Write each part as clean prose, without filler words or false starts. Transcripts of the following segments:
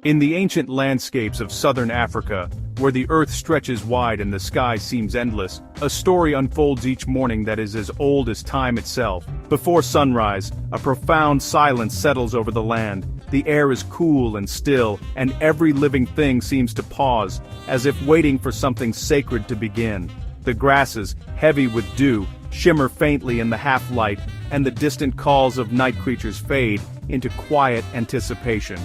In the ancient landscapes of southern Africa, where the earth stretches wide and the sky seems endless, a story unfolds each morning that is as old as time itself. Before sunrise, a profound silence settles over the land. The air is cool and still, and every living thing seems to pause, as if waiting for something sacred to begin. The grasses, heavy with dew, shimmer faintly in the half-light, and the distant calls of night creatures fade into quiet anticipation.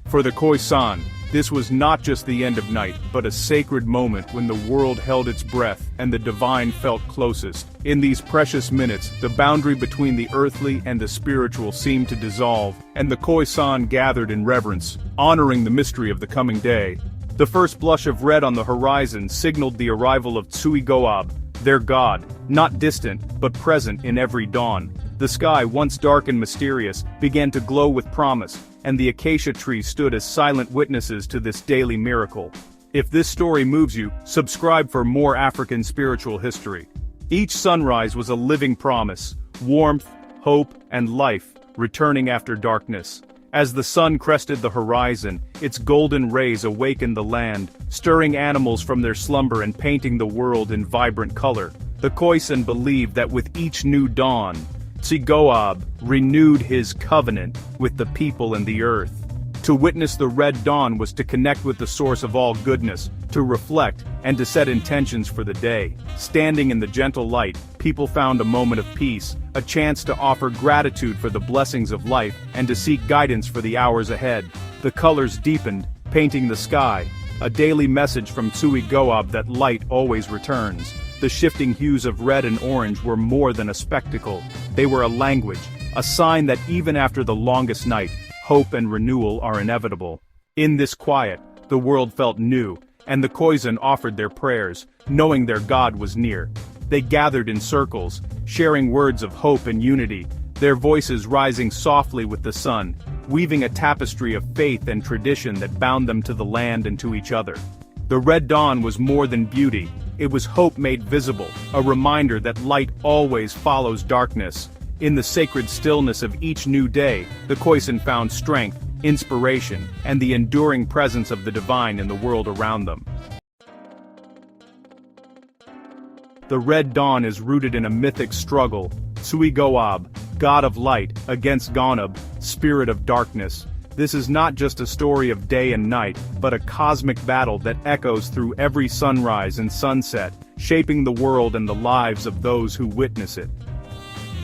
For the Khoisan, this was not just the end of night, but a sacred moment when the world held its breath and the divine felt closest. In these precious minutes, the boundary between the earthly and the spiritual seemed to dissolve, and the Khoisan gathered in reverence, honoring the mystery of the coming day. The first blush of red on the horizon signaled the arrival of Tsui-Goab, their god, not distant, but present in every dawn. The sky, once dark and mysterious, began to glow with promise, and the acacia trees stood as silent witnesses to this daily miracle. If this story moves you, subscribe for more African spiritual history. Each sunrise was a living promise, warmth, hope, and life, returning after darkness. As the sun crested the horizon, its golden rays awakened the land, stirring animals from their slumber and painting the world in vibrant color. The Khoisan believed that with each new dawn, Tsui-Goab renewed his covenant with the people and the earth. To witness the red dawn was to connect with the source of all goodness, to reflect, and to set intentions for the day. Standing in the gentle light, people found a moment of peace, a chance to offer gratitude for the blessings of life, and to seek guidance for the hours ahead. The colors deepened, painting the sky, a daily message from Tsui-Goab that light always returns. The shifting hues of red and orange were more than a spectacle. They were a language, a sign that even after the longest night, hope and renewal are inevitable. In this quiet, the world felt new, and the Khoisan offered their prayers, knowing their God was near. They gathered in circles, sharing words of hope and unity, their voices rising softly with the sun, weaving a tapestry of faith and tradition that bound them to the land and to each other. The red dawn was more than beauty. It was hope made visible, a reminder that light always follows darkness. In the sacred stillness of each new day, the Khoisan found strength, inspiration, and the enduring presence of the divine in the world around them. The red dawn is rooted in a mythic struggle, Tsui-Goab, god of light, against Gonab, spirit of darkness. This is not just a story of day and night, but a cosmic battle that echoes through every sunrise and sunset, shaping the world and the lives of those who witness it.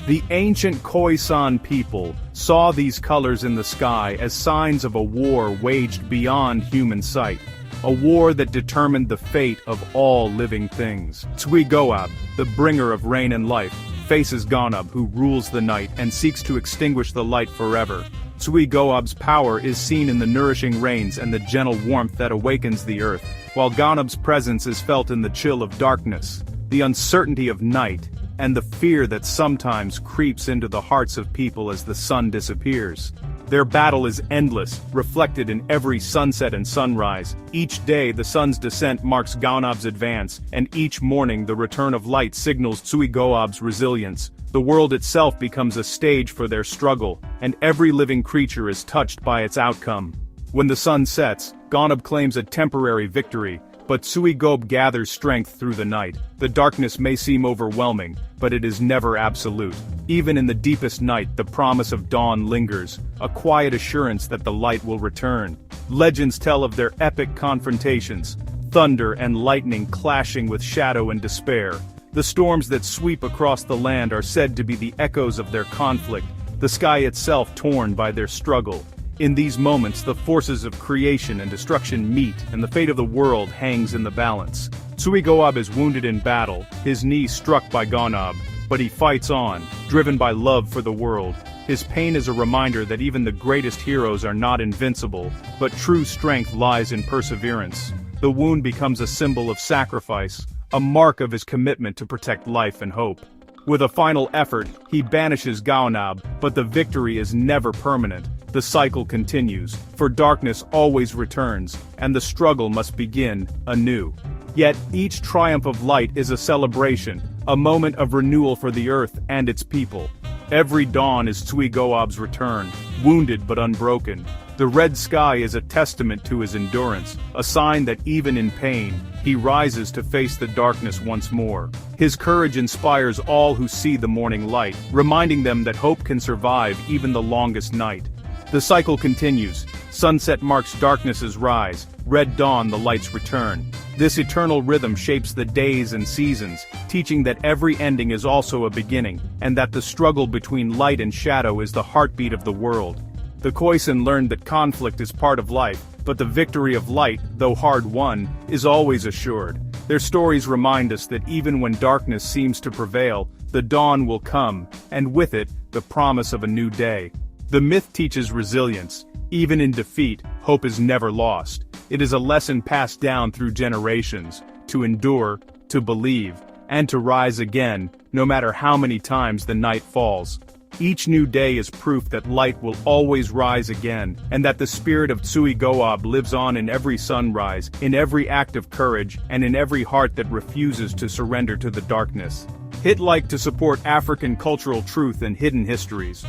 The ancient Khoisan people saw these colors in the sky as signs of a war waged beyond human sight, a war that determined the fate of all living things. Tsui-Goab, the bringer of rain and life, faces Gonab, who rules the night and seeks to extinguish the light forever. Tsui-Goab's power is seen in the nourishing rains and the gentle warmth that awakens the earth, while Gonab's presence is felt in the chill of darkness, the uncertainty of night, and the fear that sometimes creeps into the hearts of people as the sun disappears. Their battle is endless, reflected in every sunset and sunrise. Each day the sun's descent marks Gonab's advance, and each morning the return of light signals Tsui-Goab's resilience. The world itself becomes a stage for their struggle, and every living creature is touched by its outcome. When the sun sets, Gonab claims a temporary victory, but Tsui-Goab gathers strength through the night. The darkness may seem overwhelming, but it is never absolute. Even in the deepest night, the promise of dawn lingers, a quiet assurance that the light will return. Legends tell of their epic confrontations, thunder and lightning clashing with shadow and despair. The storms that sweep across the land are said to be the echoes of their conflict, the sky itself torn by their struggle. In these moments, the forces of creation and destruction meet, and the fate of the world hangs in the balance. Tsui-Goab is wounded in battle, his knee struck by Gonab, but he fights on, driven by love for the world. His pain is a reminder that even the greatest heroes are not invincible, but true strength lies in perseverance. The wound becomes a symbol of sacrifice, a mark of his commitment to protect life and hope. With a final effort, he banishes Gonab, but the victory is never permanent. The cycle continues, for darkness always returns, and the struggle must begin anew. Yet each triumph of light is a celebration, a moment of renewal for the earth and its people. Every dawn is Tsui-Goab's return, wounded but unbroken. The red sky is a testament to his endurance, a sign that even in pain, he rises to face the darkness once more. His courage inspires all who see the morning light, reminding them that hope can survive even the longest night. The cycle continues. Sunset marks darkness's rise, red dawn the light's return. This eternal rhythm shapes the days and seasons, teaching that every ending is also a beginning, and that the struggle between light and shadow is the heartbeat of the world. The Khoisan learned that conflict is part of life, but the victory of light, though hard won, is always assured. Their stories remind us that even when darkness seems to prevail, the dawn will come, and with it, the promise of a new day. The myth teaches resilience. Even in defeat, hope is never lost. It is a lesson passed down through generations, to endure, to believe, and to rise again, no matter how many times the night falls. Each new day is proof that light will always rise again, and that the spirit of Tsui-Goab lives on in every sunrise, in every act of courage, and in every heart that refuses to surrender to the darkness. Hit like to support African cultural truth and hidden histories.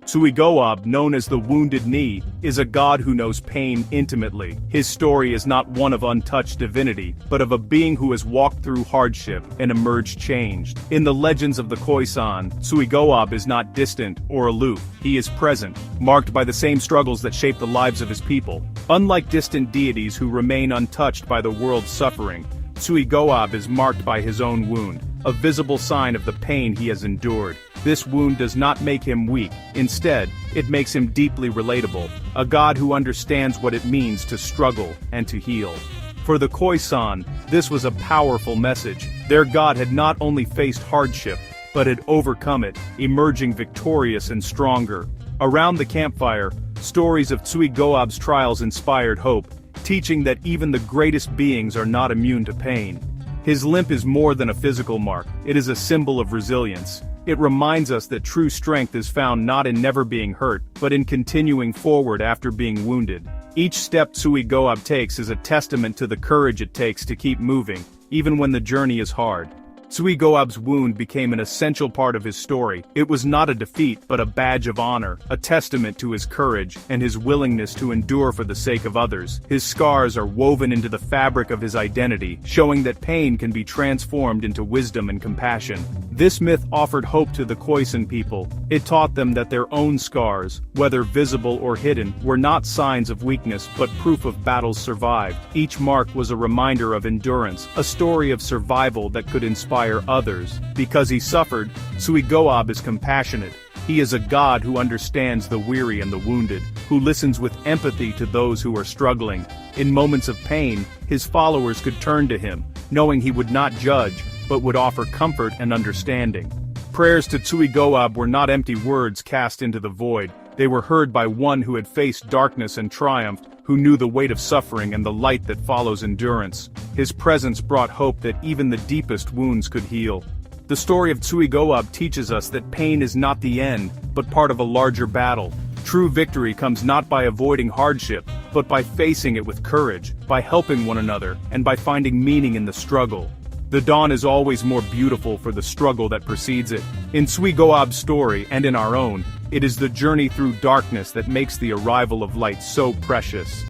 Tsui-Goab, known as the Wounded Knee, is a god who knows pain intimately. His story is not one of untouched divinity, but of a being who has walked through hardship and emerged changed. In the legends of the Khoisan, Tsui-Goab is not distant or aloof. He is present, marked by the same struggles that shape the lives of his people. Unlike distant deities who remain untouched by the world's suffering, Tsui-Goab is marked by his own wound, a visible sign of the pain he has endured. This wound does not make him weak. Instead, it makes him deeply relatable, a god who understands what it means to struggle and to heal. For the Khoisan, this was a powerful message. Their god had not only faced hardship, but had overcome it, emerging victorious and stronger. Around the campfire, stories of Tsui-Goab's trials inspired hope, teaching that even the greatest beings are not immune to pain. His limp is more than a physical mark, it is a symbol of resilience. It reminds us that true strength is found not in never being hurt, but in continuing forward after being wounded. Each step Tsui-Goab takes is a testament to the courage it takes to keep moving, even when the journey is hard. Tsui-Goab's wound became an essential part of his story. It was not a defeat but a badge of honor, a testament to his courage and his willingness to endure for the sake of others. His scars are woven into the fabric of his identity, showing that pain can be transformed into wisdom and compassion. This myth offered hope to the Khoisan people. It taught them that their own scars, whether visible or hidden, were not signs of weakness but proof of battles survived. Each mark was a reminder of endurance, a story of survival that could inspire others. Because he suffered, Tsui-Goab is compassionate. He is a god who understands the weary and the wounded, who listens with empathy to those who are struggling. In moments of pain, his followers could turn to him, knowing he would not judge, but would offer comfort and understanding. Prayers to Tsui-Goab were not empty words cast into the void. They were heard by one who had faced darkness and triumphed, who knew the weight of suffering and the light that follows endurance. His presence brought hope that even the deepest wounds could heal. The story of Tsui-Goab teaches us that pain is not the end, but part of a larger battle. True victory comes not by avoiding hardship, but by facing it with courage, by helping one another, and by finding meaning in the struggle. The dawn is always more beautiful for the struggle that precedes it. In Tsui-Goab's story, and in our own, it is the journey through darkness that makes the arrival of light so precious.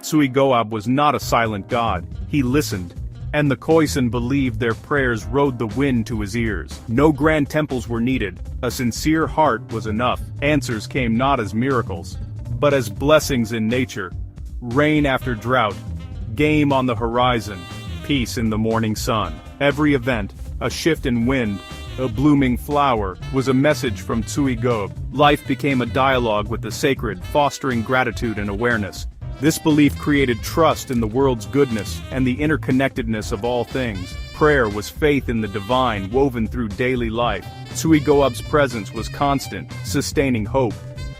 Tsui-Goab was not a silent god, he listened. And the Khoisan believed their prayers rode the wind to his ears. No grand temples were needed, a sincere heart was enough. Answers came not as miracles, but as blessings in nature. Rain after drought, game on the horizon, peace in the morning sun. Every event, a shift in wind, a blooming flower, was a message from Tsui-Goab. Life became a dialogue with the sacred, fostering gratitude and awareness. This belief created trust in the world's goodness and the interconnectedness of all things. Prayer was faith in the divine woven through daily life. Tsui-Goab's presence was constant, sustaining hope,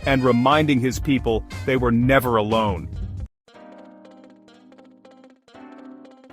and reminding his people they were never alone.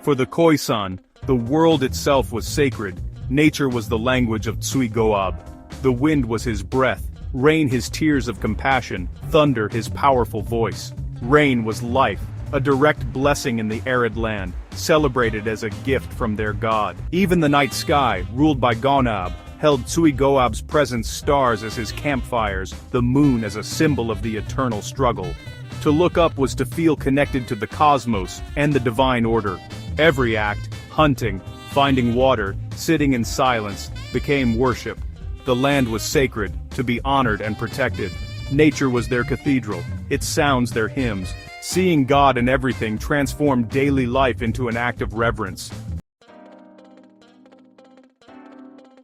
For the Khoisan, the world itself was sacred. Nature was the language of Tsui-Goab. The wind was his breath, rain his tears of compassion, thunder his powerful voice. Rain was life, a direct blessing in the arid land, celebrated as a gift from their god. Even the night sky, ruled by Gonab, held Tsui-Goab's presence, stars as his campfires, the moon as a symbol of the eternal struggle. To look up was to feel connected to the cosmos and the divine order. Every act, hunting, finding water, sitting in silence, became worship. The land was sacred, to be honored and protected. Nature was their cathedral, its sounds their hymns. Seeing God in everything transformed daily life into an act of reverence.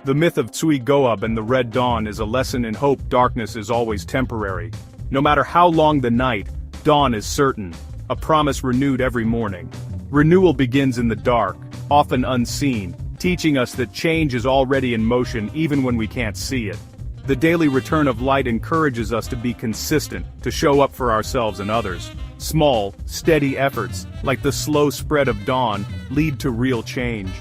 The myth of Tsui-Goab and the Red Dawn is a lesson in hope. Darkness is always temporary. No matter how long the night, dawn is certain, a promise renewed every morning. Renewal begins in the dark, often unseen, teaching us that change is already in motion even when we can't see it. The daily return of light encourages us to be consistent, to show up for ourselves and others. Small, steady efforts, like the slow spread of dawn, lead to real change.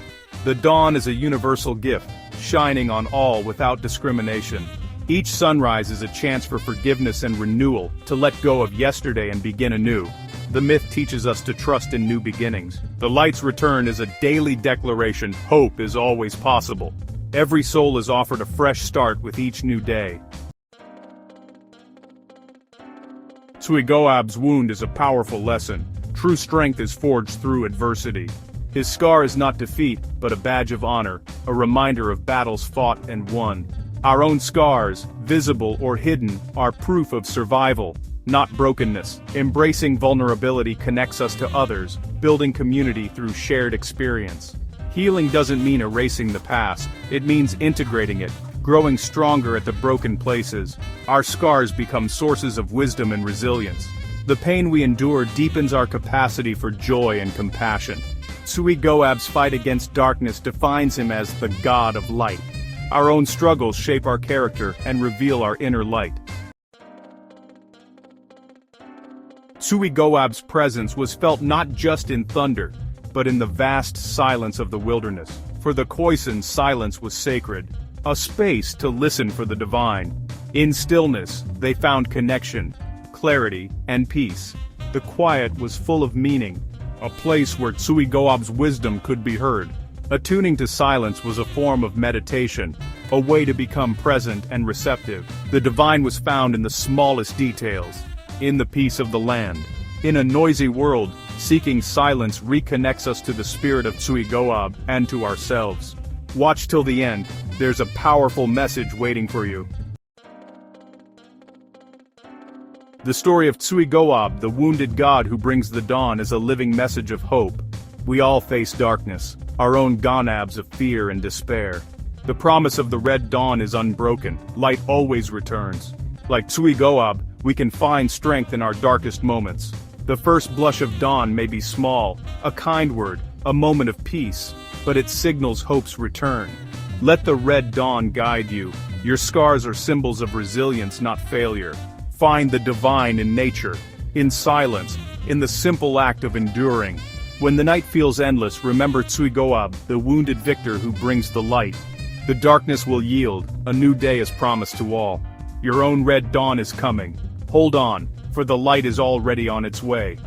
The dawn is a universal gift, shining on all without discrimination. Each sunrise is a chance for forgiveness and renewal, to let go of yesterday and begin anew. The myth teaches us to trust in new beginnings. The light's return is a daily declaration: hope is always possible. Every soul is offered a fresh start with each new day. Tsui-Goab's wound is a powerful lesson. True strength is forged through adversity. His scar is not defeat, but a badge of honor, a reminder of battles fought and won. Our own scars, visible or hidden, are proof of survival, not brokenness. Embracing vulnerability connects us to others, building community through shared experience. Healing doesn't mean erasing the past, it means integrating it, growing stronger at the broken places. Our scars become sources of wisdom and resilience. The pain we endure deepens our capacity for joy and compassion. Tsui-Goab's fight against darkness defines him as the god of light. Our own struggles shape our character and reveal our inner light. Tsui-Goab's presence was felt not just in thunder, but in the vast silence of the wilderness. For the Khoisan, silence was sacred, a space to listen for the divine. In stillness, they found connection, clarity, and peace. The quiet was full of meaning, a place where Tsui-Goab's wisdom could be heard. Attuning to silence was a form of meditation, a way to become present and receptive. The divine was found in the smallest details, in the peace of the land. In a noisy world, seeking silence reconnects us to the spirit of Tsui-Goab and to ourselves. Watch till the end, there's a powerful message waiting for you. The story of Tsui-Goab, the wounded god who brings the dawn, is a living message of hope. We all face darkness, our own gonabs of fear and despair. The promise of the Red Dawn is unbroken, light always returns. Like Tsui-Goab, we can find strength in our darkest moments. The first blush of dawn may be small, a kind word, a moment of peace, but it signals hope's return. Let the Red Dawn guide you. Your scars are symbols of resilience, not failure. Find the divine in nature, in silence, in the simple act of enduring. When the night feels endless, remember Tsui-Goab, the wounded victor who brings the light. The darkness will yield, a new day is promised to all. Your own Red Dawn is coming. Hold on, for the light is already on its way.